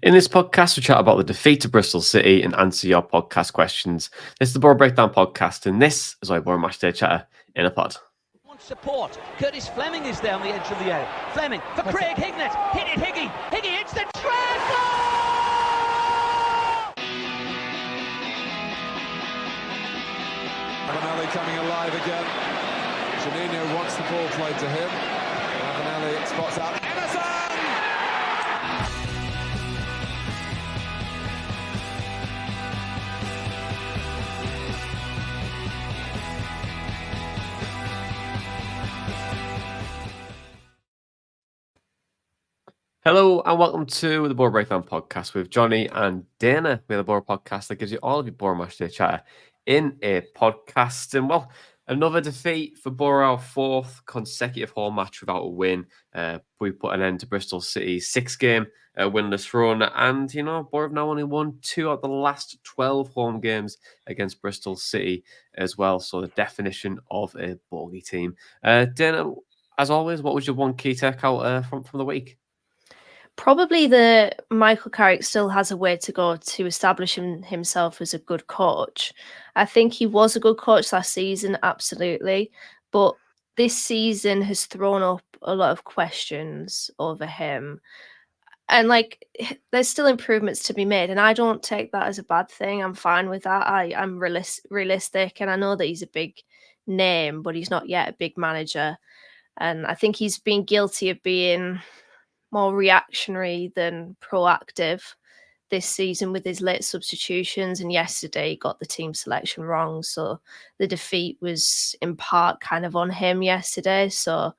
In this podcast, we chat about the defeat to Bristol City and answer your podcast questions. This is the Boro Breakdown podcast, and this is our Boro Matchday Chatter in a pod. Wants support. Curtis Fleming is there on the edge of the area. Fleming for Craig Hignett. Hit it, Higgy. Higgy hits the treble! Ravanelli coming alive again. Juninho wants the ball played to him. Ravanelli spots out Emerson! Hello and welcome to the Boro Breakdown podcast with Jonny and Dana. We're the Boro podcast that gives you all of your Boro Matchday Chatter in a podcast. And well, another defeat for Boro, our fourth consecutive home match without a win. We put an end to Bristol City's 6-game winless run. And, Boro have now only won 2 out of the last 12 home games against Bristol City as well. So the definition of a bogey team. Dana, as always, what was your one key takeout from the week? Probably the Michael Carrick still has a way to go to establishing himself as a good coach. I think he was a good coach last season, absolutely. But this season has thrown up a lot of questions over him. And there's still improvements to be made. And I don't take that as a bad thing. I'm fine with that. I'm realistic. And I know that he's a big name, but he's not yet a big manager. And I think he's been guilty of being more reactionary than proactive this season with his late substitutions, and yesterday he got the team selection wrong, so the defeat was in part kind of on him yesterday. So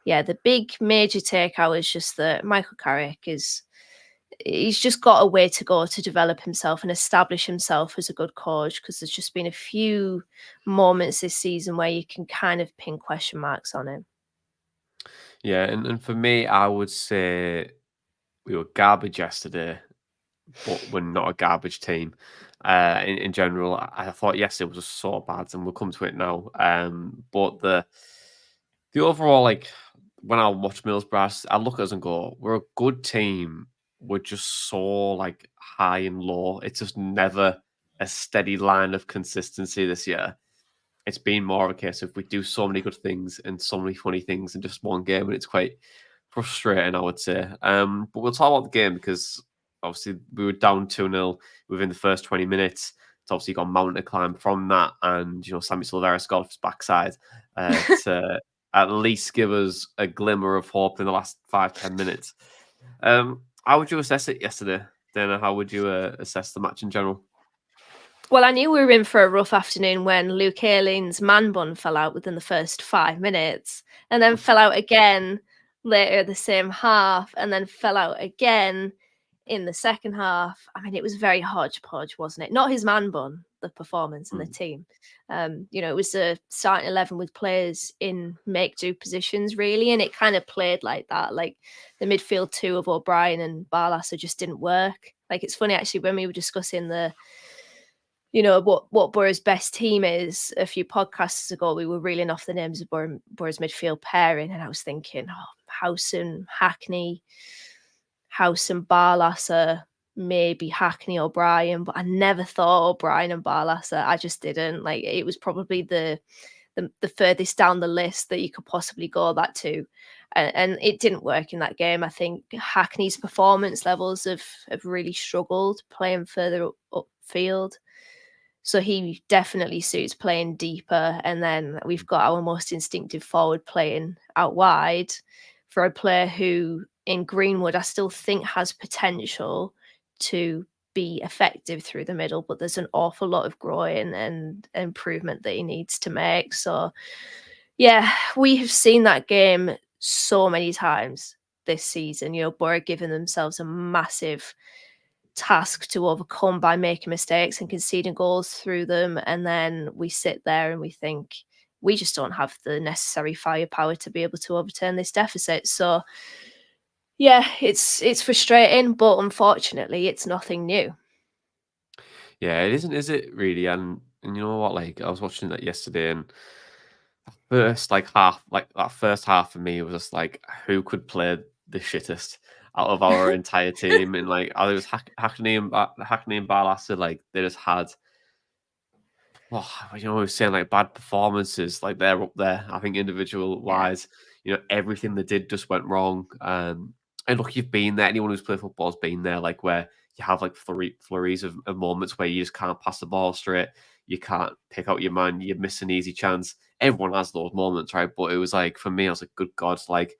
yeah, the big major takeout is just that Michael Carrick he's just got a way to go to develop himself and establish himself as a good coach, because there's just been a few moments this season where you can kind of pin question marks on him. Yeah, and for me, I would say we were garbage yesterday, but we're not a garbage team. In general, I thought yesterday was just so bad, and we'll come to it now. But the overall, when I watch Middlesbrough, I look at us and go, we're a good team. We're just so high and low. It's just never a steady line of consistency this year. It's been more of a case of we do so many good things and so many funny things in just one game, and it's quite frustrating, I would say. But we'll talk about the game because obviously we were down 2-0 within the first 20 minutes. It's obviously gone mountain to climb from that, and Sammy Silvera scored off his backside to at least give us a glimmer of hope in the last 5-10 minutes. How would you assess it yesterday, Dana? How would you assess the match in general? Well, I knew we were in for a rough afternoon when Luke Ayling's man bun fell out within the first 5 minutes, and then fell out again later the same half, and then fell out again in the second half. I mean, it was very hodgepodge, wasn't it? Not his man bun, the performance and the team. It was a starting 11 with players in make-do positions, really, and it kind of played like that. Like the midfield two of O'Brien and Barlasser just didn't work. It's funny, actually, when we were discussing what Boro's best team is a few podcasts ago, we were reeling off the names of Boro's midfield pairing, and I was thinking, House and Hackney, House and Barlasser, maybe Hackney O'Brien, but I never thought O'Brien and Barlasser. I just didn't. It was probably the furthest down the list that you could possibly go that to. And it didn't work in that game. I think Hackney's performance levels have really struggled playing further upfield. So he definitely suits playing deeper. And then we've got our most instinctive forward playing out wide for a player who, in Greenwood, I still think has potential to be effective through the middle, but there's an awful lot of growing and improvement that he needs to make. So, yeah, we have seen that game so many times this season. Boro giving themselves a massive task to overcome by making mistakes and conceding goals through them, and then we sit there and we think we just don't have the necessary firepower to be able to overturn this deficit. So yeah, it's frustrating, but unfortunately it's nothing new. Yeah, it isn't, is it really? And you know what, I was watching that yesterday, and first half, that first half for me was just who could play the shittest. out of our entire team. And like, I was Hackney and Barlaser, like they just had. Well, we were saying like bad performances, like they're up there. I think individual Yeah. wise, everything they did just went wrong. And look, you've been there. Anyone who's played football's been there. Like where you have like flurries of moments where you just can't pass the ball straight. You can't pick out your man. You miss an easy chance. Everyone has those moments, right? But it was like for me, I was like, good God, like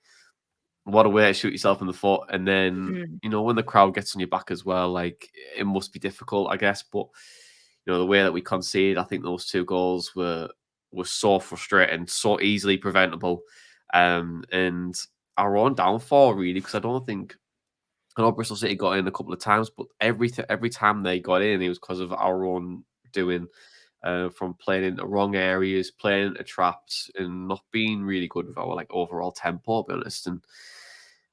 what a way to shoot yourself in the foot. And then, Mm. when the crowd gets on your back as well, like it must be difficult, I guess. But the way that we conceded, I think those two goals were so frustrating, so easily preventable. And our own downfall, really, because I know Bristol City got in a couple of times, but every time they got in, it was because of our own doing. From playing in the wrong areas, playing into traps, and not being really good with our like overall tempo, to be honest. And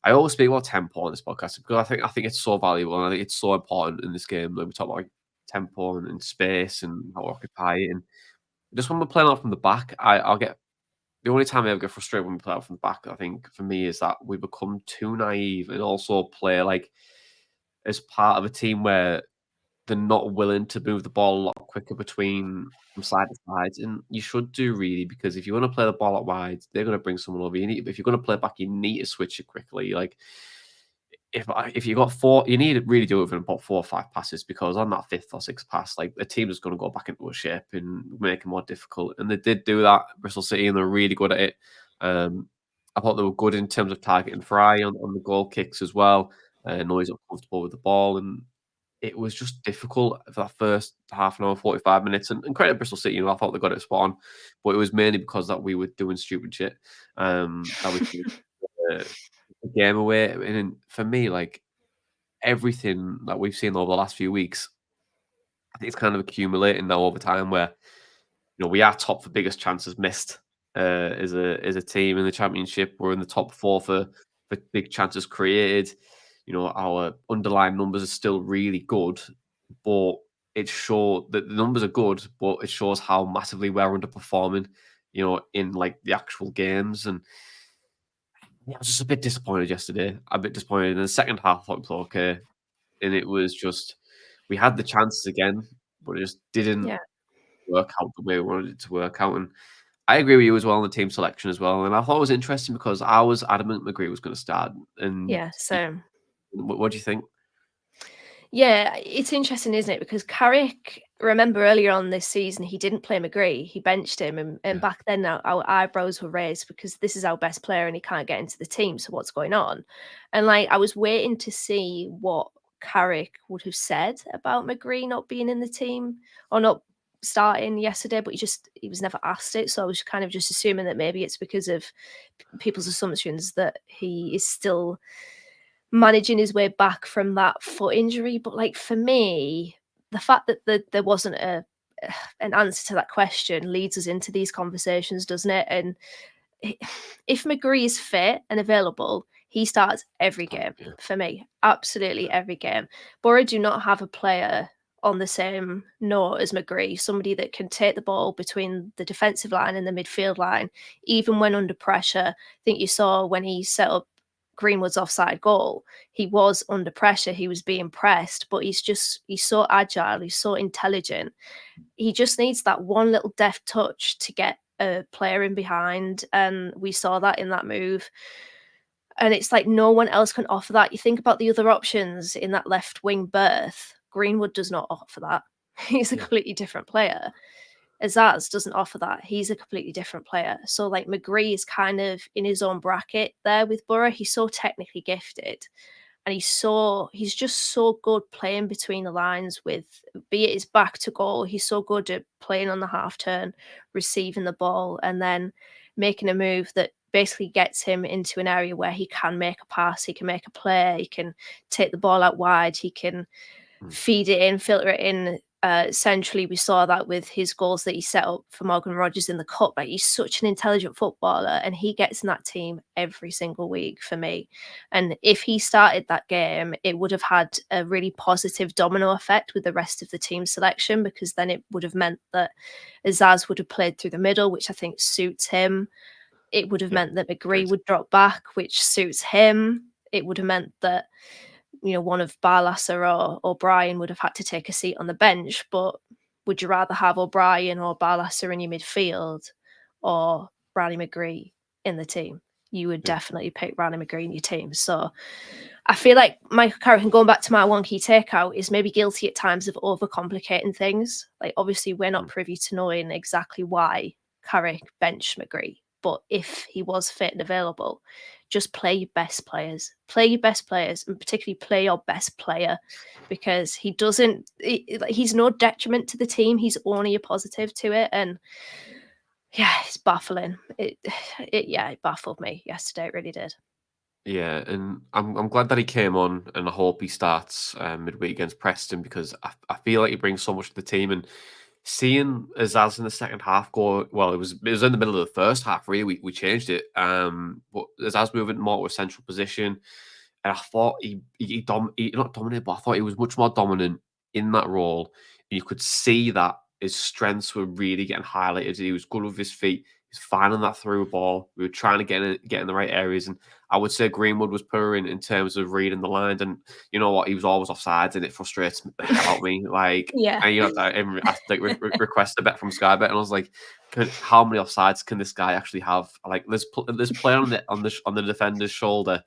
I always speak about tempo on this podcast because I think it's so valuable and I think it's so important in this game. Like we talk about like, tempo and space and how we occupy it. And just when we're playing out from the back, I'll get the only time I ever get frustrated when we play out from the back, I think for me, is that we become too naive and also play like as part of a team where they're not willing to move the ball a lot quicker between from side to side, and you should do really because if you want to play the ball out wide, they're going to bring someone over. If you're going to play back, you need to switch it quickly. Like if you got four, you need to really do it within about 4 or 5 passes because on that 5th or 6th pass, like the team is going to go back into a shape and make it more difficult. And they did do that, Bristol City, and they're really good at it. I thought they were good in terms of targeting Fry on the goal kicks as well. Noise up comfortable with the ball, and it was just difficult for that first half an hour, 45 minutes. And credit Bristol City, I thought they got it spot on, but it was mainly because that we were doing stupid shit that we could the game away. And then for me, like everything that we've seen over the last few weeks, I think it's kind of accumulating now over time where we are top for biggest chances missed as a team in the championship. We're in the top 4 for big chances created. Our underlying numbers are still really good, but it shows that the numbers are good, but it shows how massively we're underperforming, in like the actual games. And yeah, I was just a bit disappointed yesterday. A bit disappointed. In the second half, I thought it was okay. And it was just, we had the chances again, but it just didn't Yeah. work out the way we wanted it to work out. And I agree with you as well on the team selection as well. And I thought it was interesting because I was adamant McGree was going to start. And Yeah. So what do you think? yeah, it's interesting, isn't it? Because Carrick, remember earlier on this season, he didn't play McGree. He benched him. And Yeah. back then, our eyebrows were raised because this is our best player and he can't get into the team. So what's going on? And like, I was waiting to see what Carrick would have said about McGree not being in the team or not starting yesterday, but he was never asked it. So I was kind of just assuming that maybe it's because of people's assumptions that he is still managing his way back from that foot injury. But like for me, the fact that there wasn't an answer to that question leads us into these conversations, doesn't it? And if McGree is fit and available, he starts every game Yeah. for me. Absolutely every game. Boro do not have a player on the same note as McGree, somebody that can take the ball between the defensive line and the midfield line, even when under pressure. I think you saw when he set up Greenwood's offside goal, he was under pressure, he was being pressed, but he's so agile, he's so intelligent. He just needs that one little deft touch to get a player in behind, and we saw that in that move. And it's like no one else can offer that. You think about the other options in that left wing berth, Greenwood does not offer that. He's a Yeah. completely different player. Azaz doesn't offer that. He's a completely different player. So like McGree is kind of in his own bracket there with Boro. He's so technically gifted. And he's just so good playing between the lines with, be it his back to goal. He's so good at playing on the half turn, receiving the ball, and then making a move that basically gets him into an area where he can make a pass, he can make a play, he can take the ball out wide, he can feed it in, filter it in centrally. We saw that with his goals that he set up for Morgan Rogers in the cup. Like, he's such an intelligent footballer and he gets in that team every single week for me. And if he started that game, it would have had a really positive domino effect with the rest of the team selection, because then it would have meant that Azaz would have played through the middle, which I think suits him. It would have meant that McGree would drop back, which suits him. it would have meant that, one of Barlasser or O'Brien would have had to take a seat on the bench. But would you rather have O'Brien or Barlasser in your midfield or Riley McGree in the team? You would definitely pick Riley McGree in your team. So I feel like Michael Carrick, going back to my one key takeout, is maybe guilty at times of overcomplicating things. Like, obviously, we're not privy to knowing exactly why Carrick benched McGree. But if he was fit and available, just play your best players. Play your best players, and particularly play your best player, because he's no detriment to the team. He's only a positive to it. And yeah, it's baffling. It baffled me yesterday. It really did. Yeah, and I'm glad that he came on, and I hope he starts midweek against Preston, because I feel like he brings so much to the team. And seeing Azaz in the second half go well, it was in the middle of the first half. Really, we changed it. But Azaz moving more to a central position, and I thought he not dominated, but I thought he was much more dominant in that role. And you could see that his strengths were really getting highlighted. He was good with his feet. He's finding that through ball. We were trying to get in the right areas, and I would say Greenwood was poor in terms of reading the lines. And you know what? He was always offsides, and it frustrates the hell out of me. Like, Yeah. and I request a bet from Sky Bet, and I was like, how many offsides can this guy actually have? Like, there's play on the defender's shoulder,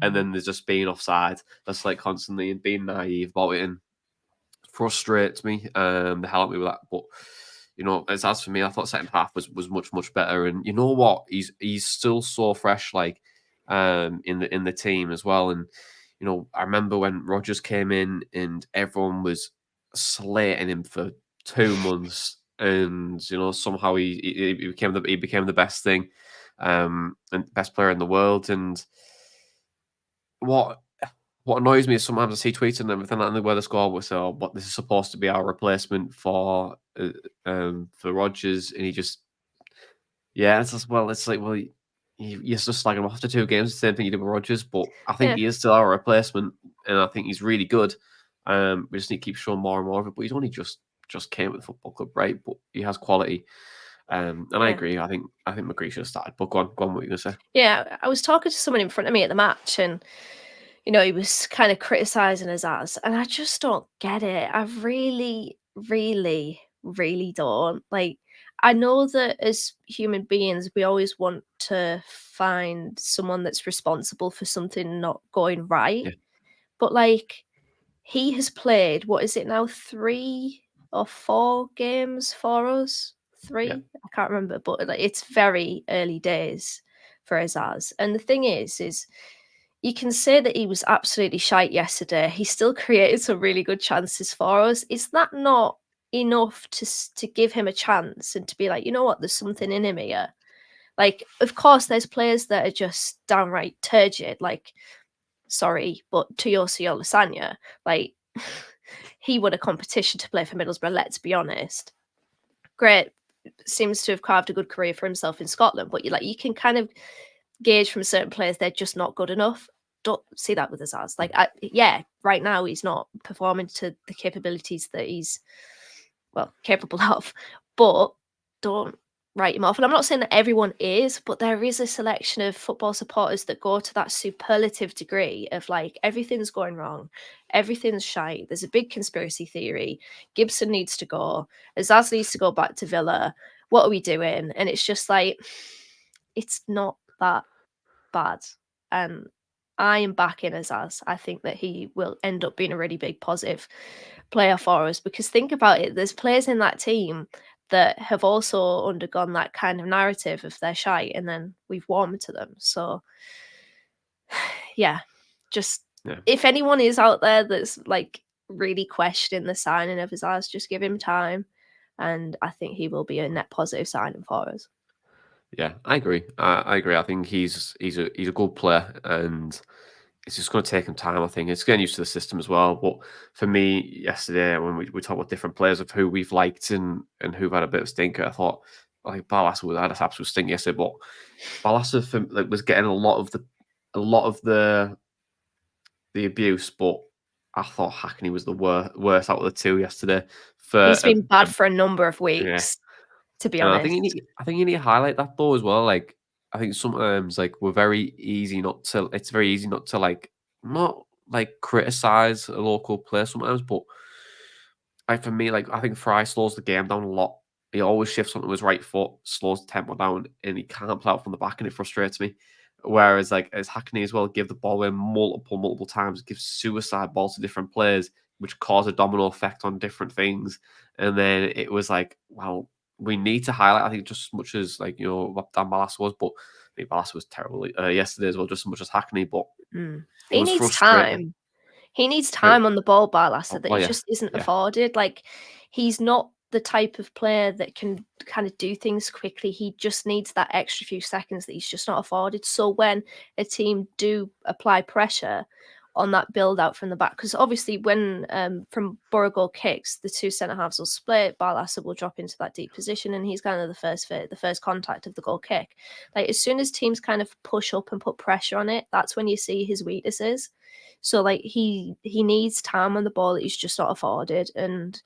and then there's just being offside. That's like constantly, and being naive about it, and frustrates me. The hell out of me with that, but. As for me, I thought second half was much better, and you know what? He's still so fresh, like in the team as well. And I remember when Rodgers came in, and everyone was slating him for 2 months, and somehow he became the best thing, and best player in the world. And what annoys me is sometimes I see tweets and everything like that, where the score was, "But this is supposed to be our replacement for Rodgers," and he just, it's just, it's like, well, you're just slagging him off after 2 games, the same thing you did with Rodgers. But I think he is still our replacement, and I think he's really good. We just need to keep showing more and more of it. But he's only just came with the football club, right? But he has quality. And I agree. I think McGree should have started. But go on, what were you gonna say? Yeah, I was talking to someone in front of me at the match, and he was kind of criticizing Azaz, and I just don't get it. I really, really, really don't. Like, I know that as human beings, we always want to find someone that's responsible for something not going right. Yeah. But like, he has played, what is it now, 3 or 4 games for us? 3? Yeah. I can't remember, but like, it's very early days for Azaz. And the thing is you can say that he was absolutely shite yesterday. He still created some really good chances for us. Is that not enough to give him a chance and to be like, you know what, there's something in him here? Like, of course, there's players that are just downright turgid. Like, sorry, but Toyosi Olasanya, like, he won a competition to play for Middlesbrough, let's be honest. Great, seems to have carved a good career for himself in Scotland, but you can kind of gauge from certain players they're just not good enough. Don't see that with Azaz. Like, right now he's not performing to the capabilities that he's capable of, but don't write him off. And I'm not saying that everyone is, but there is a selection of football supporters that go to that superlative degree of like, everything's going wrong, everything's shite, there's a big conspiracy theory, Gibson needs to go, Azaz needs to go back to Villa, what are we doing? And it's just like, it's not that bad. And I am backing Azaz. I think that he will end up being a really big positive player for us, because think about it, there's players in that team that have also undergone that kind of narrative of their shite, and then we've warmed to them. So if anyone is out there that's like really questioning the signing of Azaz, just give him time, and I think he will be a net positive signing for us. Yeah, I agree. I agree. I think he's a good player, and it's just going to take him time. I think it's getting used to the system as well. But for me, yesterday when we talked about different players of who we've liked and who've had a bit of stinker, I thought like Barlasser had an absolute stink yesterday. But Barlasser was getting a lot of the abuse, but I thought Hackney was the worst out of the two yesterday. He's been bad for a number of weeks. To be and honest, I think you need to highlight that though as well. Like, I think sometimes like we're very easy not to. It's very easy not to like not like criticize a local player sometimes, but like for me, like I think Fry slows the game down a lot. He always shifts onto his right foot, slows the tempo down, and he can't play out from the back, and it frustrates me. Whereas like as Hackney as well, give the ball away multiple times, give suicide balls to different players, which cause a domino effect on different things. And then it was like, well, we need to highlight. I think just as much as like what Dan Ballas was, but I think Ballas was terrible yesterday as well, just as much as Hackney. But it He was needs frustrating. time. He needs But, time on the ball, Barlasser, that well, he yeah, just isn't yeah, afforded. Like, he's not the type of player that can kind of do things quickly. He just needs that extra few seconds that he's just not afforded. So when a team do apply pressure on that build out from the back, because obviously when from Boro goal kicks, the two centre halves will split. Barlasser will drop into that deep position, and he's kind of the first contact of the goal kick. Like as soon as teams kind of push up and put pressure on it, that's when you see his weaknesses. So like he needs time on the ball that he's just not afforded, and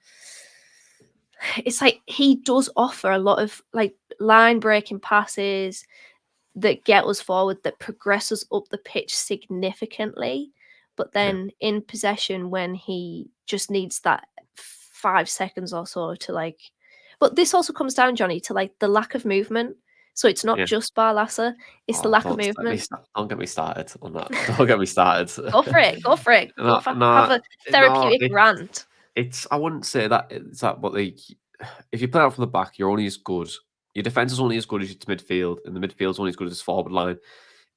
it's like he does offer a lot of like line breaking passes that get us forward, that progress us up the pitch significantly. But yeah, then in possession, when he just needs that 5 seconds or so to like, but this also comes down, Jonny, to like the lack of movement. So it's not yeah. just Barlasser; it's the Oh, lack of movement. don't get me started on that. Don't get me started. Go for it. Go for it. Go No, for have no, a no. therapeutic rant. It's. I wouldn't say that. It's that. But like, if you play out from the back, you're only as good. Your defense is only as good as your midfield, and the midfield's only as good as its forward line.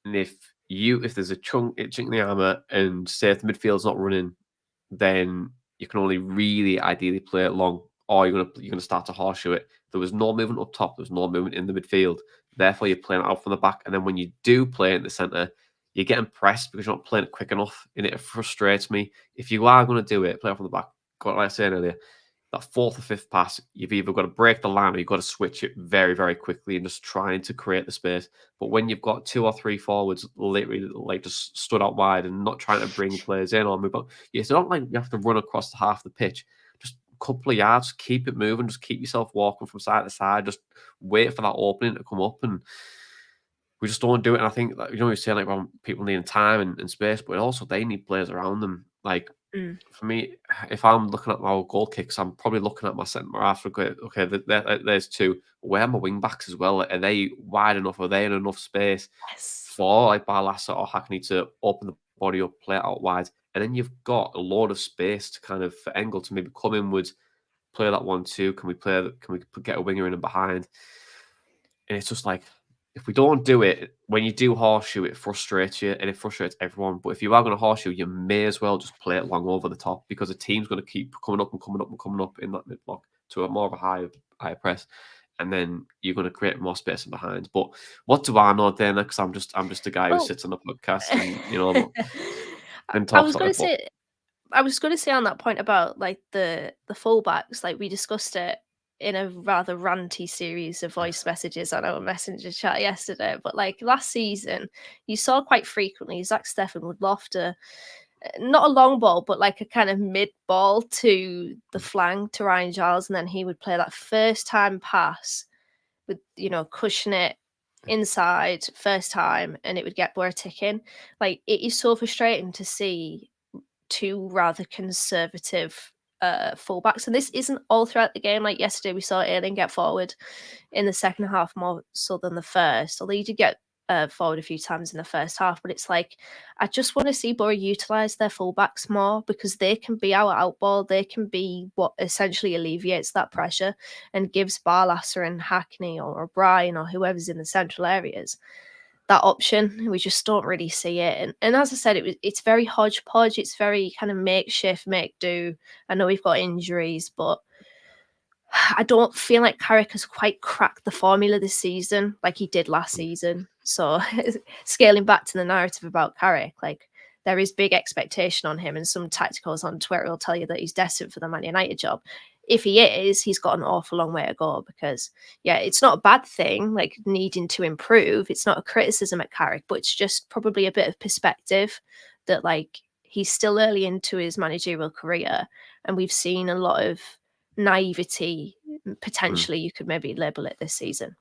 And if there's a chink in the armor, and say if the midfield's not running, then you can only really ideally play it long, or you're gonna start to horseshoe it. There was no movement up top. There was no movement in the midfield. Therefore, you're playing it out from the back, and then when you do play it in the center, you're getting pressed because you're not playing it quick enough, and it frustrates me. If you are going to do it, play it from the back. Like I said earlier, that fourth or fifth pass, you've either got to break the line or you've got to switch it very quickly and just trying to create the space. But when you've got two or three forwards literally like just stood out wide and not trying to bring players in or move on, it's not like you have to run across half the pitch. Just a couple of yards, keep it moving, just keep yourself walking from side to side, just wait for that opening to come up, and we just don't do it. And I think that, you're saying like about people needing time and space, but also they need players around them. Like Mm. for me, if I'm looking at my goal kicks, I'm probably looking at my centre half. Okay, there's two. Where are my wing backs as well? Are they wide enough? Are they in enough space Yes. for like Barlassa or Hackney to open the body up, play it out wide? And then you've got a lot of space to kind of for Engel to maybe come inwards, play that 1-2. Can we get a winger in and behind? And it's just like, if we don't do it, when you do horseshoe, it frustrates you and it frustrates everyone. But if you are going to horseshoe, you may as well just play it long over the top because the team's going to keep coming up and coming up and coming up in that mid block to a more of a higher press. And then you're going to create more space in behind. But what do I know then? Because I'm just a guy who Well, sits on a podcast and and I talks was about going it. to But say, I was going to say on that point about like the fullbacks, like we discussed it in a rather ranty series of voice messages on our messenger chat yesterday. But like last season, you saw quite frequently Zach Steffen would loft not a long ball, but like a kind of mid ball to the flank to Ryan Giles, and then he would play that first time pass with cushion it inside first time, and it would get Boro ticking. Like it is so frustrating to see two rather conservative fullbacks, and this isn't all throughout the game. Like yesterday, we saw Ayling get forward in the second half more so than the first, although he did get forward a few times in the first half. But it's like I just want to see Boro utilise their fullbacks more because they can be our outball. They can be what essentially alleviates that pressure and gives Barlasser and Hackney or O'Brien or whoever's in the central areas that option. We just don't really see it. And as I said, it's very hodgepodge. It's very kind of makeshift, make do. I know we've got injuries, but I don't feel like Carrick has quite cracked the formula this season like he did last season. So scaling back to the narrative about Carrick, like there is big expectation on him, and some tacticals on Twitter will tell you that he's destined for the Man United job. If he is, he's got an awful long way to go because, yeah, it's not a bad thing, like needing to improve. It's not a criticism at Carrick, but it's just probably a bit of perspective that, like, he's still early into his managerial career, and we've seen a lot of naivety, mm, potentially, you could maybe label it this season.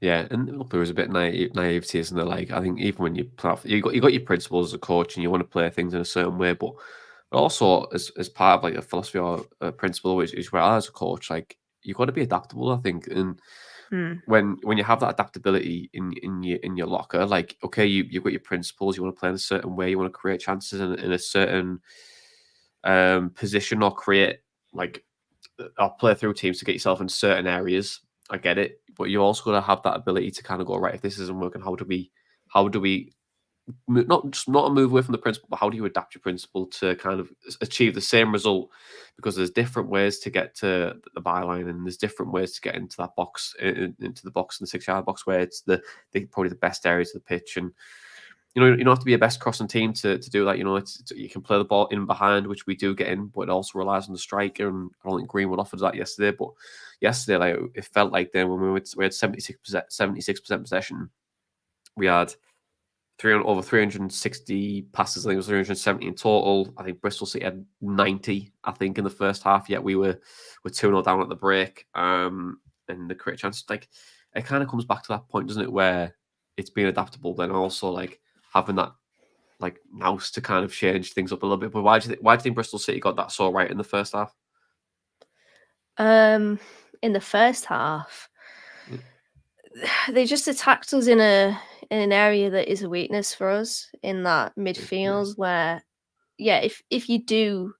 Yeah, and look, there was a bit of naivety, isn't there? Like, I think even when you play off, you got your principles as a coach, and you want to play things in a certain way, but also as part of like a philosophy or a principle, which is where as a coach, like you've got to be adaptable. I think, and Mm. when you have that adaptability in your locker, like okay, you've got your principles, you want to play in a certain way, you want to create chances in a certain position or create like or play through teams to get yourself in certain areas. I get it, but you also got to have that ability to kind of go right. If this isn't working, how do we not a move away from the principle, but how do you adapt your principle to kind of achieve the same result? Because there's different ways to get to the byline, and there's different ways to get into that box, into the box in the 6 yard box, where it's probably the best areas of the pitch. And you don't have to be a best crossing team to do that. You can play the ball in behind, which we do get in, but it also relies on the striker. And I don't think Greenwood offered that yesterday. But yesterday, like it felt like then when we had 76% possession, we had over 360 passes. I think it was 370 in total. I think Bristol City had 90. I think in the first half. Yet we're 2-0 down at the break. And the create chance, like it kind of comes back to that point, doesn't it, where it's being adaptable, then also like having that like mouse to kind of change things up a little bit. But why do you think Bristol City got that so right in the first half? In the first half, Yeah, they just attacked us in an area that is a weakness for us in that yeah, midfield where, yeah, if you do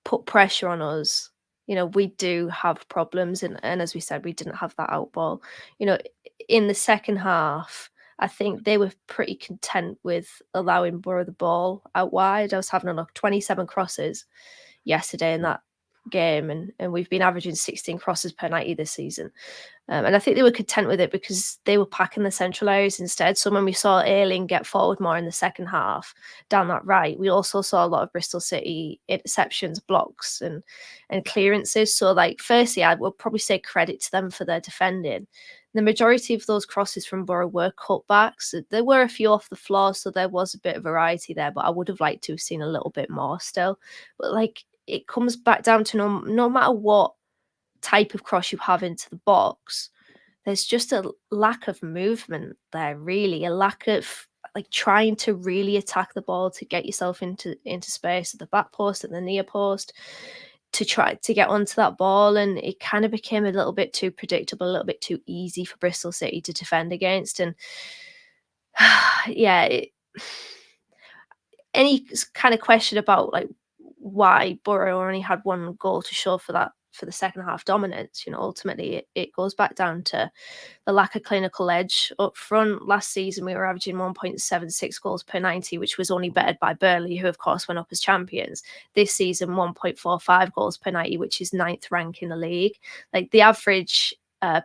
put pressure on us, we do have problems. And as we said, we didn't have that out ball. In the second half, I think they were pretty content with allowing Boro the ball out wide. I was having a look, 27 crosses yesterday in that game, and we've been averaging 16 crosses per 90 this season. And I think they were content with it because they were packing the central areas instead. So when we saw Ayling get forward more in the second half down that right, we also saw a lot of Bristol City interceptions, blocks, and clearances. So, like, firstly, I would probably say credit to them for their defending. The majority of those crosses from Boro were cutbacks. There were a few off the floor, so there was a bit of variety there, but I would have liked to have seen a little bit more still. But, like, it comes back down to no matter what type of cross you have into the box, there's just a lack of movement there, really, a lack of like trying to really attack the ball to get yourself into space at the back post, at the near post, to try to get onto that ball. And it kind of became a little bit too predictable, a little bit too easy for Bristol City to defend against. And yeah, any kind of question about like why Boro only had one goal to show for the second half dominance, ultimately it goes back down to the lack of clinical edge up front. Last season we were averaging 1.76 goals per 90, which was only bettered by Burnley, who of course went up as champions. This season 1.45 goals per 90, which is 9th rank in the league. Like the average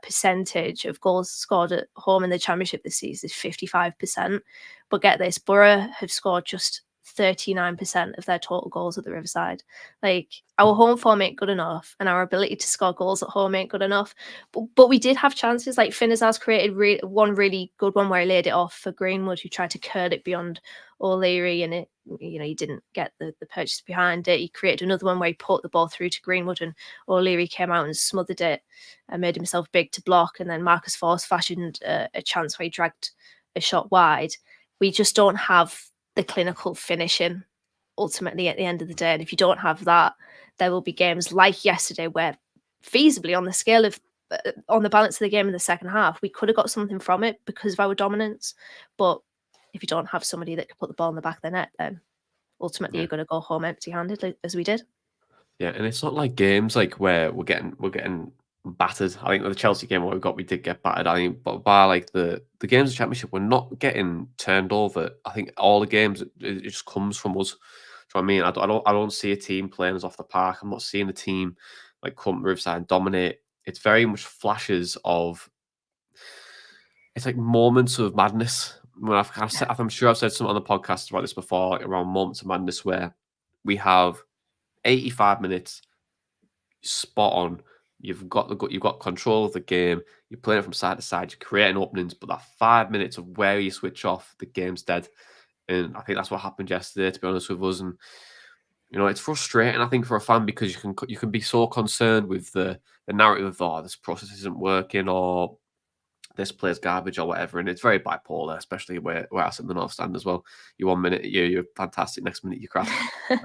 percentage of goals scored at home in the championship this season is 55%. But get this, Boro have scored just 39% of their total goals at the Riverside. Like our home form ain't good enough, and our ability to score goals at home ain't good enough. But we did have chances. Like Finnazar's created one really good one where he laid it off for Greenwood, who tried to curl it beyond O'Leary, and he didn't get the purchase behind it. He created another one where he put the ball through to Greenwood, and O'Leary came out and smothered it and made himself big to block. And then Marcus Force fashioned a chance where he dragged a shot wide. We just don't have the clinical finishing ultimately at the end of the day. And if you don't have that, there will be games like yesterday where feasibly on the scale of on the balance of the game in the second half, we could have got something from it because of our dominance. But if you don't have somebody that can put the ball in the back of the net, then ultimately yeah, you're going to go home empty-handed, as we did. yeah. And it's not like games like where we're getting battered. I think with the Chelsea game where we did get battered. I think, but by like the games of the Championship, we're not getting turned over. I think all the games it just comes from us. Do you know what I mean? I don't see a team playing us off the park. I'm not seeing a team like come Riverside and dominate. It's very much flashes of. It's like moments of madness. When I'm sure I've said something on the podcast about this before, like around moments of madness where we have 85 minutes spot on. You've got control of the game. You're playing it from side to side. You're creating openings, but that 5 minutes of where you switch off, the game's dead. And I think that's what happened yesterday. To be honest with us, and it's frustrating. I think for a fan because you can be so concerned with the narrative of this process isn't working, or this player's garbage or whatever, and it's very bipolar, especially where I sit in the North Stand as well. You 1 minute you're fantastic, next minute you're crap,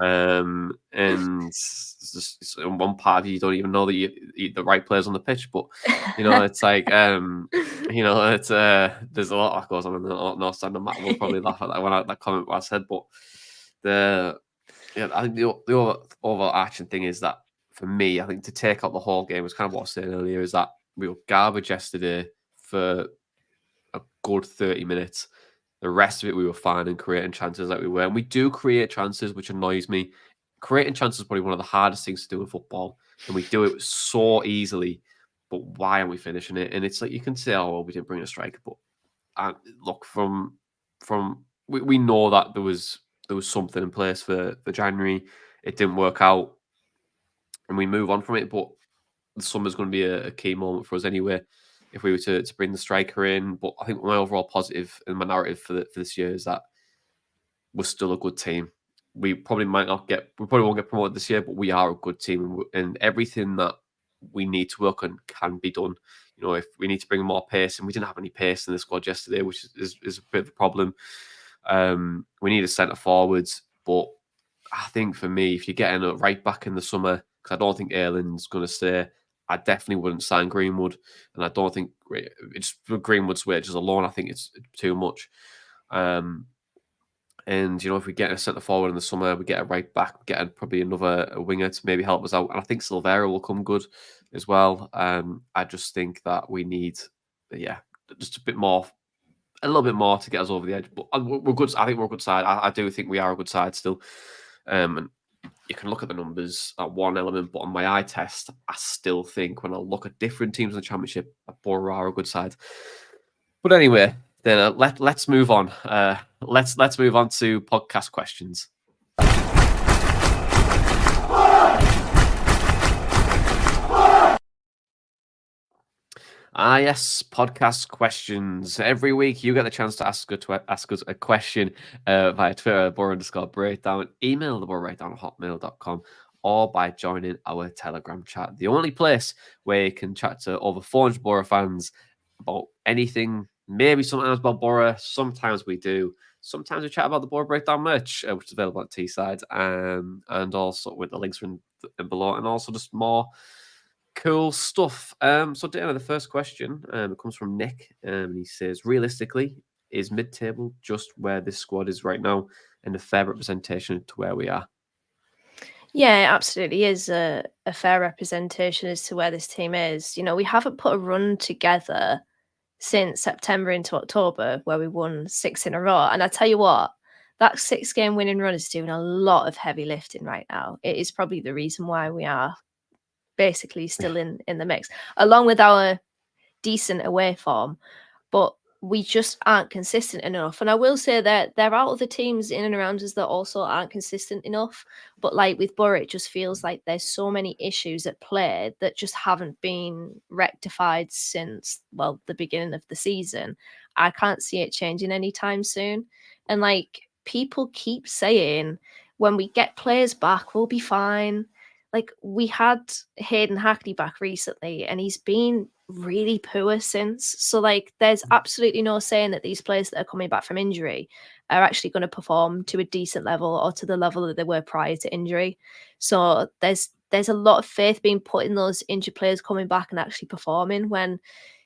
and it's in one part of you don't even know that you the right players on the pitch. But it's like it's there's a lot that goes on in the North Stand. And Matt will probably laugh at that that comment what I said, but I think the overarching thing is that for me, I think to take out the whole game was kind of what I was saying earlier, is that we were garbage yesterday for a good 30 minutes. The rest of it, we were fine and creating chances like we were. And we do create chances, which annoys me. Creating chances is probably one of the hardest things to do in football. And we do it so easily. But why aren't we finishing it? And it's like you can say, oh, well, we didn't bring a striker. But look, we know that there was something in place for January. It didn't work out. And we move on from it. But the summer's going to be a key moment for us anyway, if we were to bring the striker in. But I think my overall positive and my narrative for this year is that we're still a good team. We probably won't get promoted this year, but we are a good team, and everything that we need to work on can be done. If we need to bring more pace, and we didn't have any pace in the squad yesterday, which is a bit of a problem. We need a centre forwards, but I think for me, if you're getting a right back in the summer, because I don't think Erling's going to stay, I definitely wouldn't sign Greenwood, and I don't think it's Greenwood's wages alone. I think it's too much. And if we get a centre forward in the summer, we get a right back, we get probably another winger to maybe help us out, and I think Silvera will come good as well. I just think that we need, just a little bit more to get us over the edge. But we're good. I think we're a good side. I do think we are a good side still. And you can look at the numbers at one element, but on my eye test, I still think when I look at different teams in the Championship, Boro are a good side. But anyway, then let's move on. Let's move on to podcast questions. Yes, podcast questions. Every week you get the chance to ask us a question via Twitter, Boro_breakdown, email thebreakdown@hotmail.com, or by joining our Telegram chat. The only place where you can chat to over 400 Boro fans about anything, maybe sometimes about Boro, sometimes we do. Sometimes we chat about the Boro Breakdown merch, which is available at Teesside, and also with the links in below, and also just more cool stuff. So Dana, the first question comes from Nick. He says, realistically, is mid-table just where this squad is right now and a fair representation to where we are? Yeah, it absolutely is a fair representation as to where this team is. We haven't put a run together since September into October where we won 6 in a row. And I tell you what, that 6-game winning run is doing a lot of heavy lifting right now. It is probably the reason why we are basically still in the mix, along with our decent away form. But we just aren't consistent enough. And I will say that there are other teams in and around us that also aren't consistent enough. But like with Boro, it just feels like there's so many issues at play that just haven't been rectified since, the beginning of the season. I can't see it changing anytime soon. And people keep saying, when we get players back, we'll be fine. We had Hayden Hackney back recently, and he's been really poor since. So there's absolutely no saying that these players that are coming back from injury are actually going to perform to a decent level or to the level that they were prior to injury. So there's a lot of faith being put in those injured players coming back and actually performing, when,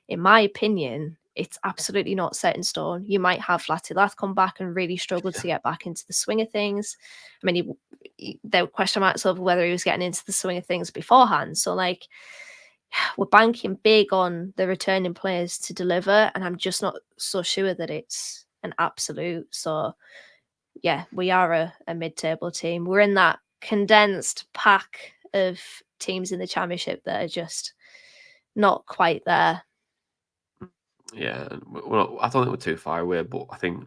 in my opinion, it's absolutely not set in stone. You might have Latilath come back and really struggle to get back into the swing of things. I mean, there were question marks over whether he was getting into the swing of things beforehand. So we're banking big on the returning players to deliver, and I'm just not so sure that it's an absolute. So yeah, we are a mid-table team. We're in that condensed pack of teams in the Championship that are just not quite there. Yeah, well, I don't think we're too far away, but I think,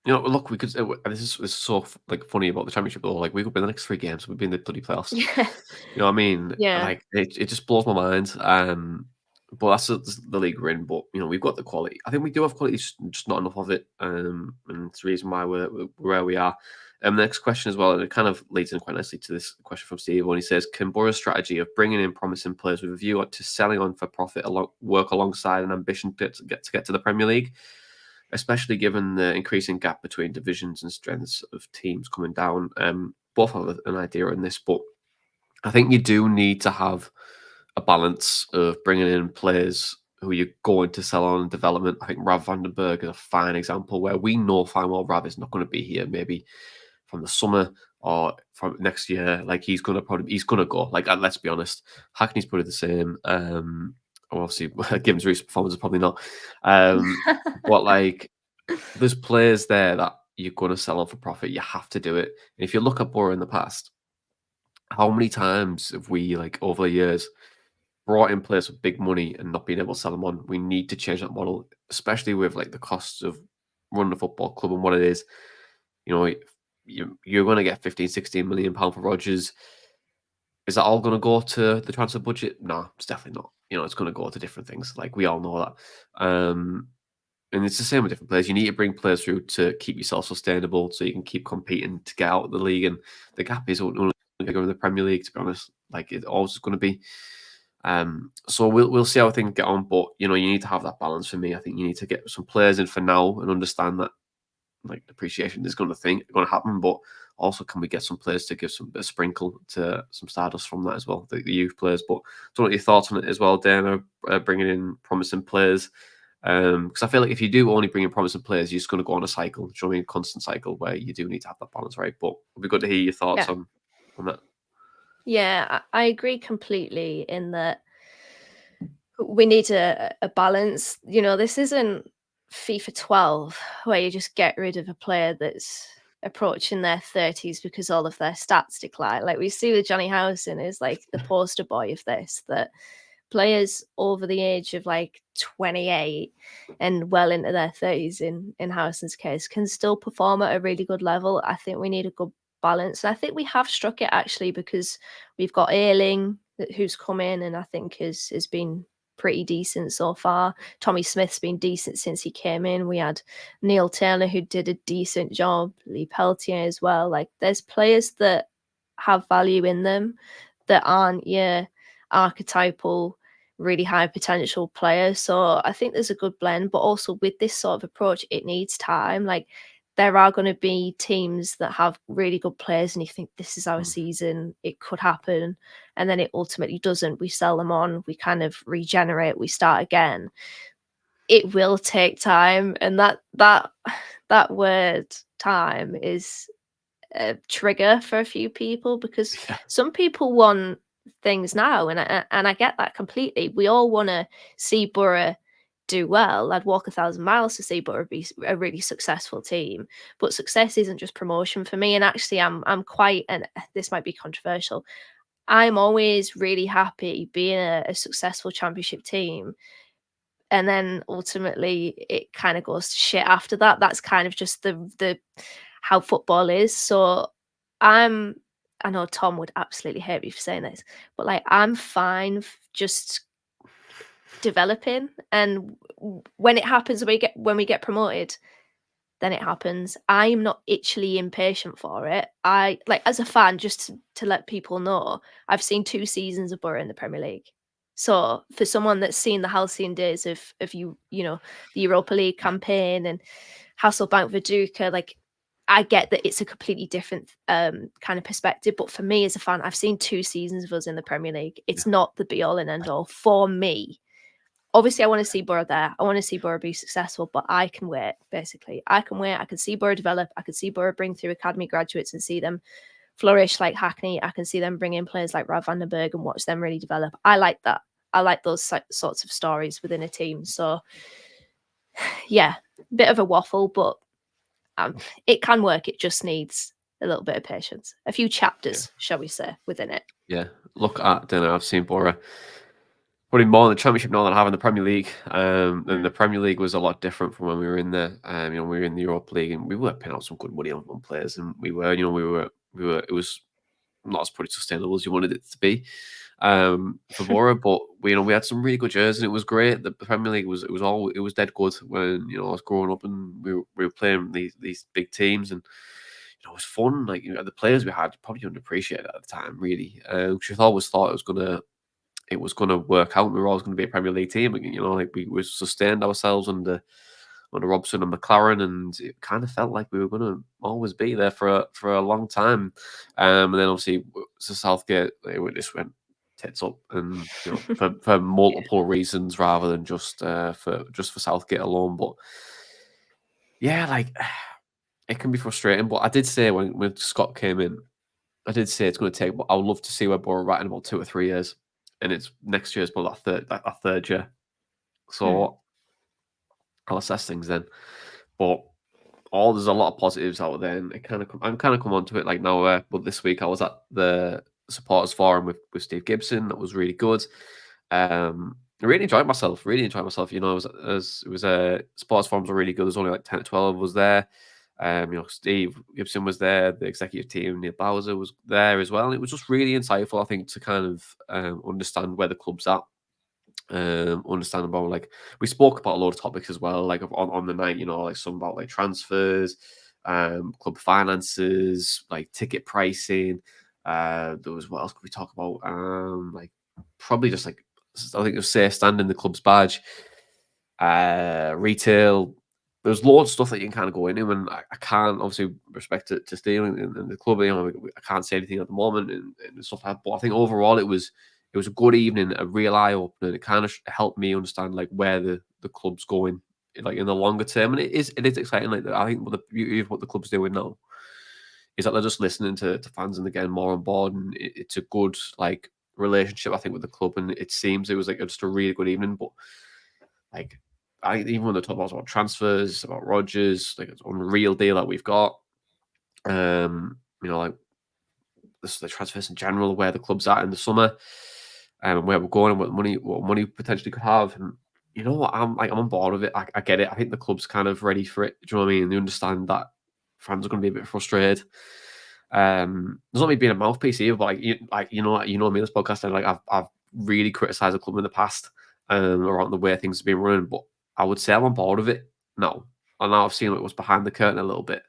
look, we could. This is so funny about the Championship though. We could win the next 3 games, we'd be in the bloody playoffs. Yeah. You know what I mean? Yeah. It just blows my mind. But that's the league we're in. But we've got the quality. I think we do have quality, just not enough of it. And it's the reason why we're where we are. Next question as well, and it kind of leads in quite nicely to this question from Steve when he says, can Boro's strategy of bringing in promising players with a view to selling on for profit work alongside an ambition to get to the Premier League, especially given the increasing gap between divisions and strengths of teams coming down? Both have an idea on this, but I think you do need to have a balance of bringing in players who you're going to sell on development. I think Rav van den Berg is a fine example where we know fine well Rav is not going to be here maybe from the summer or from next year. Like he's gonna go. Like let's be honest, Hackney's probably the same. Obviously, given his recent performance, probably not. But like, there's players there that you're gonna sell on for profit. You have to do it. And if you look at Boro in the past, how many times have we like over the years brought in players with big money and not being able to sell them on? We need to change that model, especially with like the costs of running a football club and what it is. You know, you're going to get 15, 16 million pound for Rodgers. Is that all going to go to the transfer budget? No, it's definitely not. You know, it's going to go to different things. Like we all know that. And it's the same with different players. You need to bring players through to keep yourself sustainable so you can keep competing to get out of the league. And the gap is only bigger in the Premier League, to be honest. Like it's always going to be. So we'll see how things get on. But, you know, you need to have that balance for me. I think you need to get some players in for now and understand that like depreciation is going to happen, but also can we get some players to give a sprinkle to some stardust from that as well, the youth players. But don't know what your thoughts on it as well, Dana, bringing in promising players, because I feel like if you do only bring in promising players, you're just going to go on a cycle, do you know what I mean? Constant cycle where you do need to have that balance, right? But it'd be good to hear your thoughts on that. Yeah, I agree completely in that we need a balance. You know, this isn't FIFA 12 where you just get rid of a player that's approaching their 30s because all of their stats decline. Like we see with Jonny Howson is like the poster boy of this, that players over the age of like 28 and well into their 30s in Howson's case can still perform at a really good level. I think we need a good balance. And I think we have struck it actually because we've got Ayling who's come in and I think has been pretty decent so far. Tommy Smith's been decent since he came in. We had Neil Taylor who did a decent job, Lee Peltier as well. Like there's players that have value in them that aren't your archetypal, really high potential players. So I think there's a good blend, but also with this sort of approach, it needs time. Like there are going to be teams that have really good players and you think this is our season, it could happen. And then it ultimately doesn't. We sell them on, we kind of regenerate, we start again. It will take time. And that word time is a trigger for a few people because some people want things now. And I get that completely. We all want to see Boro do well. I'd walk 1,000 miles to see Boro be a really successful team. But success isn't just promotion for me. And actually, I'm quite, and this might be controversial, I'm always really happy being a successful championship team. And then ultimately, it kind of goes to shit after that. That's kind of just the how football is. So I know Tom would absolutely hate me for saying this, but like I'm fine just developing, and when it happens, when we get promoted, then it happens. I'm not itchily impatient for it. I like as a fan, just to let people know, I've seen 2 seasons of Boro in the Premier League. So for someone that's seen the halcyon days of you know, the Europa League campaign and Hasselbank Viduka, like I get that it's a completely different kind of perspective. But for me as a fan, I've seen 2 seasons of us in the Premier League. It's not the be all and end all for me. Obviously, I want to see Boro there. I want to see Boro be successful, but I can wait, basically. I can wait. I can see Boro develop. I can see Boro bring through academy graduates and see them flourish like Hackney. I can see them bring in players like Rav van den Berg and watch them really develop. I like that. I like those sorts of stories within a team. So, yeah, bit of a waffle, but it can work. It just needs a little bit of patience. A few chapters, shall we say, within it. Yeah, look at dinner. I've seen Boro probably more in the Championship now than I have in the Premier League. And the Premier League was a lot different from when we were in there. You know, we were in the Europa League and we were paying out some good money on players, and we were. It was not as pretty sustainable as you wanted it to be for Boro, but we had some really good jerseys and it was great. The Premier League was dead good when I was growing up and we were playing these big teams, and it was fun. Like, the players we had probably underappreciated at the time, really. Because we always thought it was gonna work out. We were always gonna be a Premier League team. Like we sustained ourselves under Robson and McLaren, and it kind of felt like we were gonna always be there for a long time. And then obviously, so Southgate, this went tits up, and for multiple reasons rather than just for Southgate alone. But yeah, like it can be frustrating. But I did say when Scott came in, I did say it's going to take. I would love to see where Boro are at in about 2 or 3 years, and it's next year's probably that third year. So I'll assess things then. But there's a lot of positives out there, and I'm kind of come on to it like now. But this week I was at the supporters forum with Steve Gibson. That was really good. I really enjoyed myself. Really enjoyed myself. It was supporters forums were really good. There's only like 10 or 12 was there. Steve Gibson was there. The executive team, Neil Bowser was there as well. And it was just really insightful, I think, to kind of understand where the club's at. Understand about, like, we spoke about a lot of topics as well, like on the night, like some about like transfers, club finances, like ticket pricing. There was, what else could we talk about? Like probably just like, I think it was safe standing the club's badge, retail. There's loads of stuff that you can kind of go into, and I can't obviously respect it to Steve and the club. I can't say anything at the moment and stuff like that. But I think overall it was a good evening, a real eye opener. It kind of helped me understand like where the club's going, like in the longer term, and it is exciting. Like, I think what the beauty of what the club's doing now is that they're just listening to fans and they're getting more on board, and it's a good like relationship, I think, with the club. And it seems it was like just a really good evening. But like, even when they talk about transfers, about Rodgers, like it's an unreal deal that we've got. Like the transfers in general, where the club's at in the summer, and where we're going, and what money we potentially could have. And you know what, I'm on board with it. I get it. I think the club's kind of ready for it. Do you know what I mean? They understand that fans are going to be a bit frustrated. There's not me being a mouthpiece either, but me on this podcast, and like I've really criticised the club in the past around the way things have been running, but I would say I'm on board with it now. And now I've seen what was behind the curtain a little bit.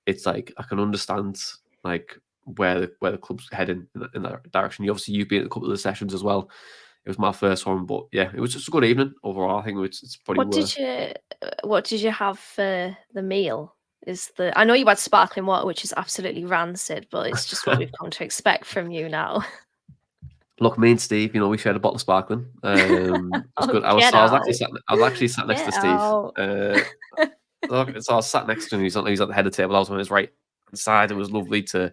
It's like I can understand like where the club's heading in that direction. You've been at a couple of the sessions as well. It was my first one, but yeah, it was just a good evening overall. I think it's probably worth. What did you have for the meal? I know you had sparkling water, which is absolutely rancid, but it's just what we've come to expect from you now. Look, me and Steve, we shared a bottle of sparkling. It's good. I was actually sat next to Steve. So I was sat next to him. He's at the head of the table. I was on his right side. It was lovely to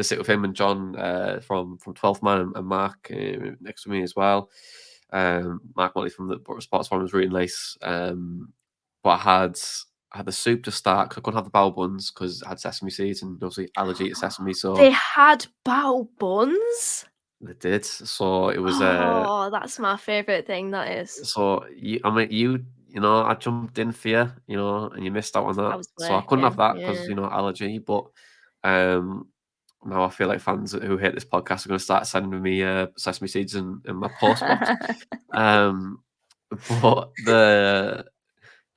sit with him and John from 12th Man and Mark next to me as well. Mark Motley from the Sports Forum was really nice. But I had the soup to start because I couldn't have the bao buns because it had sesame seeds and obviously allergy to sesame. So they had bao buns. They did. So it was. That's my favorite thing. That is. So I jumped in for you, and you missed out on that. So I couldn't have that because allergy. But now I feel like fans who hate this podcast are going to start sending me sesame seeds in my post box. But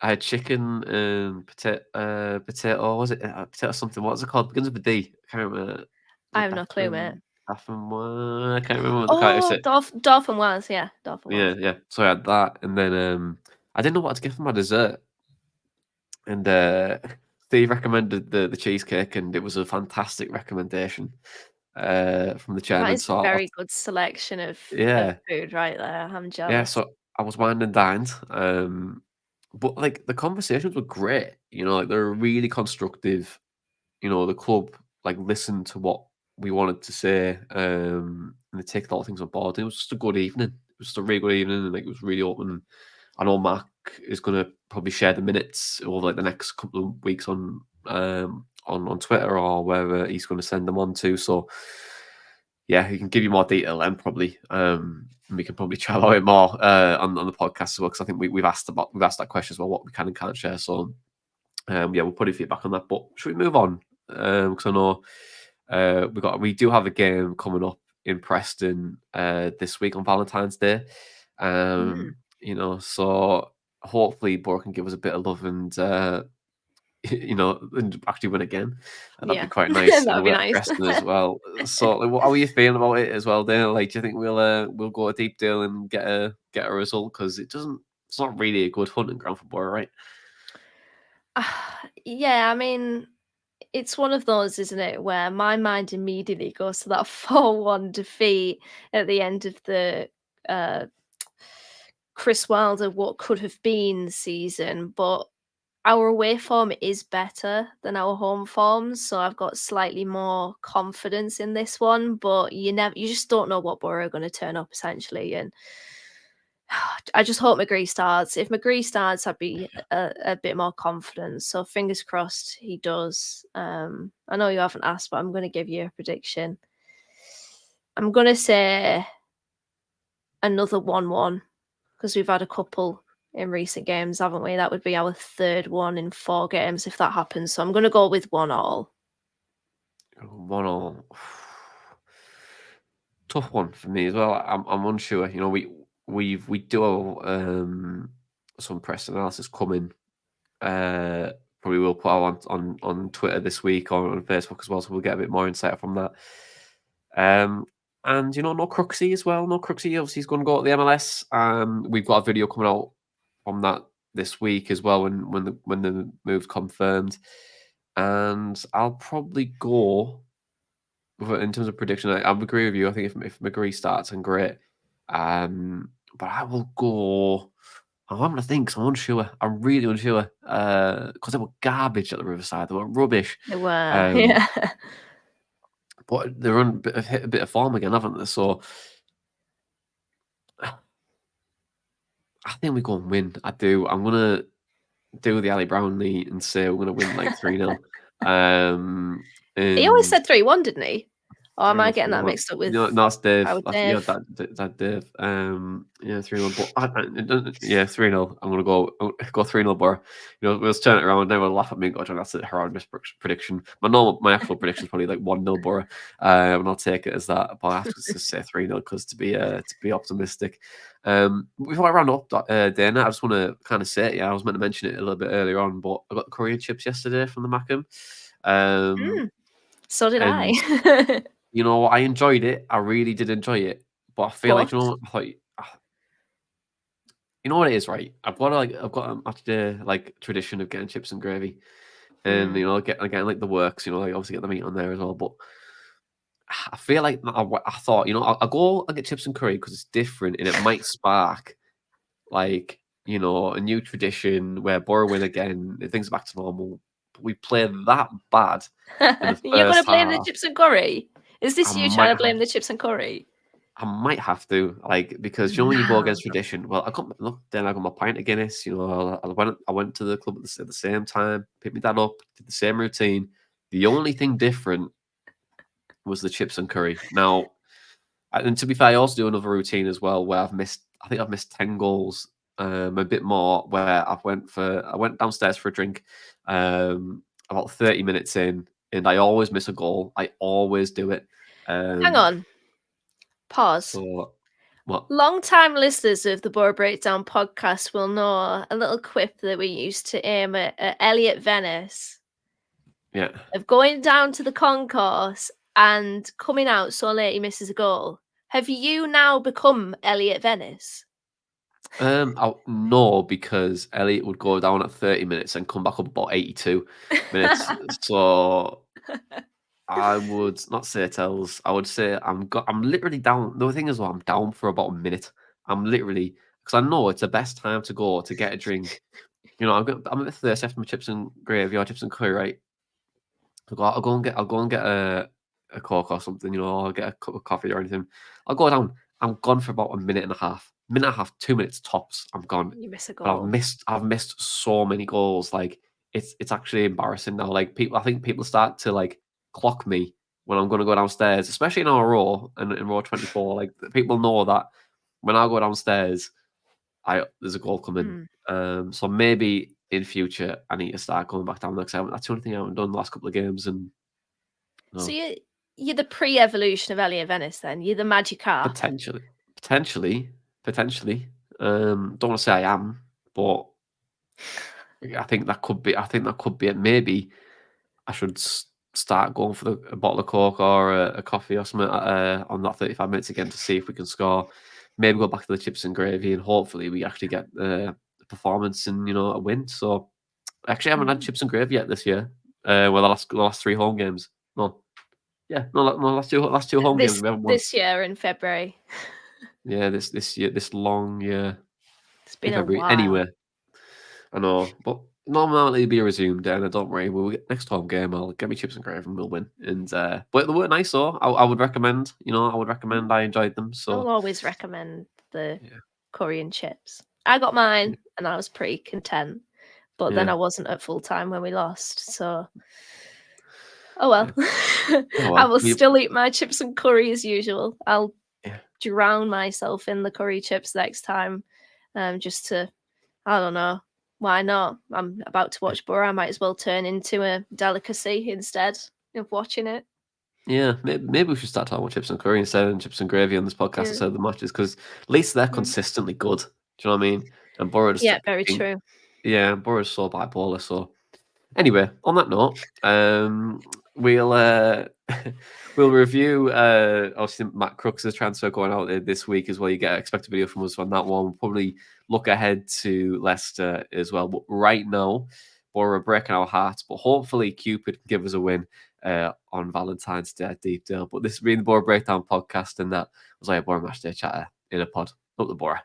I had chicken and potato. Was it potato something? What was it called? Begins with a D. I can't remember. I have no clue, mate. I can't remember what the character said. Dolphin was, yeah. Dolphin was. Yeah. So I had that, and then I didn't know what to give for my dessert. And Steve recommended the cheesecake, and it was a fantastic recommation from the chairman. That is a very good selection of food right there. I'm jealous. Yeah, so I was wined and dined. But like the conversations were great. Like they were really constructive. The club like listened to what we wanted to say, and they take a lot of things on board. It was just a good evening. It was just a really good evening, and like it was really open. I know Mark is going to probably share the minutes over like the next couple of weeks on Twitter or wherever he's going to send them on to. So yeah, he can give you more detail then probably. And we can probably chat about it more on the podcast as well, because I think we've asked that question as well, what we can and can't share. So we'll put a feedback on that. But should we move on? Because I know we do have a game coming up in Preston this week on Valentine's Day. So hopefully Boro can give us a bit of love and and actually win again. And that'd be Yeah, quite nice. And that'd be we're at nice. Preston as well. So, like, how are you feeling about it as well, Dale? Like, do you think we'll go a deep deal and get a result? Because it's not really a good hunting ground for Boro, right? Yeah, I mean, it's one of those, isn't it, where my mind immediately goes to that 4-1 defeat at the end of the uh, Chris Wilder what could have been season, but our away form is better than our home form, so I've got slightly more confidence in this one. But you just don't know what Boro are going to turn up essentially, and I just hope McGree starts. If McGree starts, I'd be a bit more confident. So fingers crossed he does. I know you haven't asked, but I'm going to give you a prediction. I'm going to say another 1-1 because we've had a couple in recent games, haven't we? That would be our third one in 4 games if that happens. So I'm going to go with 1-1. 1-1. Tough one for me as well. I'm unsure. We do have some press analysis coming. Probably will put out on Twitter this week or on Facebook as well, so we'll get a bit more insight from that. And no Crooksy as well. No Crooksy. Obviously, he's going to go to the MLS. We've got a video coming out from that this week as well when the move's confirmed. And I'll probably go in terms of prediction. I agree with you. I think if McGree starts, then great. But I will go. I'm going to think. 'Cause I'm unsure. I'm really unsure. Because they were garbage at the Riverside. They were rubbish. They were, Um, yeah. but they're on hit a bit of form again, haven't they? So I think we go and win. I do. I'm gonna do the Ali Brownlee and say we're gonna win like 3-0. He always And said 3-1, didn't he? Or am 3 I nil, getting 3 that 1. mixed up with No, that's Dave. our That's Dave? that Dave. Yeah, 3 1. But yeah, 3-0. I'm gonna go 3-0 Boro. We'll turn it around. Then we'll laugh at me and go, John, that's a horrendous prediction. My actual prediction is probably like 1-0 Boro. And I'll take it as that. But I have to just say 3-0 because to be optimistic. Before I round up, Dana, I just want to kind of say, I was meant to mention it a little bit earlier on, but I got the Korean chips yesterday from the Macam. So did And I. I enjoyed it. I really did enjoy it. But I feel like, But I thought, what it is, right? I've got after like tradition of getting chips and gravy, and getting like the works. Like obviously get the meat on there as well. But I feel like I thought, I'll go and get chips and curry because it's different and it might spark like a new tradition where Boro win again. Things are back to normal. But we played that bad in the you're going first to blame the half. chips and curry? Is I this you trying might to blame have the chips and curry? I might have to, because when you go No. against tradition, well, then I got my pint of Guinness. I went to the club at the same time, picked my dad up, did the same routine. The only thing different was the chips and curry. Now, and to be fair, I also do another routine as well where I think I've missed 10 goals, a bit more, where I went downstairs for a drink, about 30 minutes in, and I always miss a goal. I always do it. Hang on. Pause. So what? Long-time listeners of the Boro Breakdown podcast will know a little quip that we used to aim at Elliot Venice Yeah. of going down to the concourse and coming out so late he misses a goal. Have you now become Elliot Venice? No, because Elliot would go down at 30 minutes and come back up about 82 minutes. So I would not say tells. I would say I'm literally down. The thing is, I'm down for about a minute. I'm literally, because I know it's the best time to go to get a drink. I'm a bit thirsty after my chips and gravy or chips and curry, right? I'll go and get a Coke or something, I'll get a cup of coffee or anything. I'll go down. I'm gone for about a minute and a half. 2 minutes tops. I'm gone. You miss a But goal. I've missed so many goals. Like it's actually embarrassing now. Like I think people start to like clock me when I'm gonna go downstairs, especially in our row and in row 24. Like people know that when I go downstairs, there's a goal coming. So maybe in future I need to start going back down there because that's the only thing I haven't done the last couple of games. And So you're the pre-evolution of Elliot Venice then? You're the Magikarp? potentially. Don't want to say I am, but I think that could be it. Maybe I should start going for a bottle of Coke or a coffee or something on that 35 minutes again to see if we can score. Maybe go back to the chips and gravy, and hopefully we actually get a performance and a win. So I actually haven't had chips and gravy yet this year. Well, the last 3 home games. No, yeah, no, last two home games we haven't won. This year in February. Yeah, this year, this long year It's in been a February. while. Anyway, I know, but normally it'll be resumed. And don't worry, we'll get next home game. I'll get me chips and gravy and we'll win. And but they were nice, though. I would recommend. I would recommend. I enjoyed them. I'll So always recommend the yeah, curry and chips. I got mine and I was pretty content. But then yeah, I wasn't at full time when we lost. So oh well. yeah. Oh I well, will still eat my chips and curry as usual. I'll yeah. drown myself in the curry chips next time. Just to, I don't know. Why not? I'm about to watch Boro. I might as well turn into a delicacy instead of watching it. Yeah, maybe we should start talking about chips and curry instead of chips and gravy on this podcast Yeah. instead of the matches, because at least they're consistently good. Do you know what I mean? And Borough just, Yeah, very true. Yeah, Borough's so bipolar. So anyway, on that note, we'll we'll review obviously Matt Crooks' transfer going out there this week as well. You get an expected video from us on that one. We'll probably look ahead to Leicester as well. But right now, Borough are breaking our hearts, but hopefully Cupid can give us a win on Valentine's Day at Deepdale. But this has been the Borough Breakdown podcast, and that was like a Borough Match Day chatter in a pod. Up the Borough.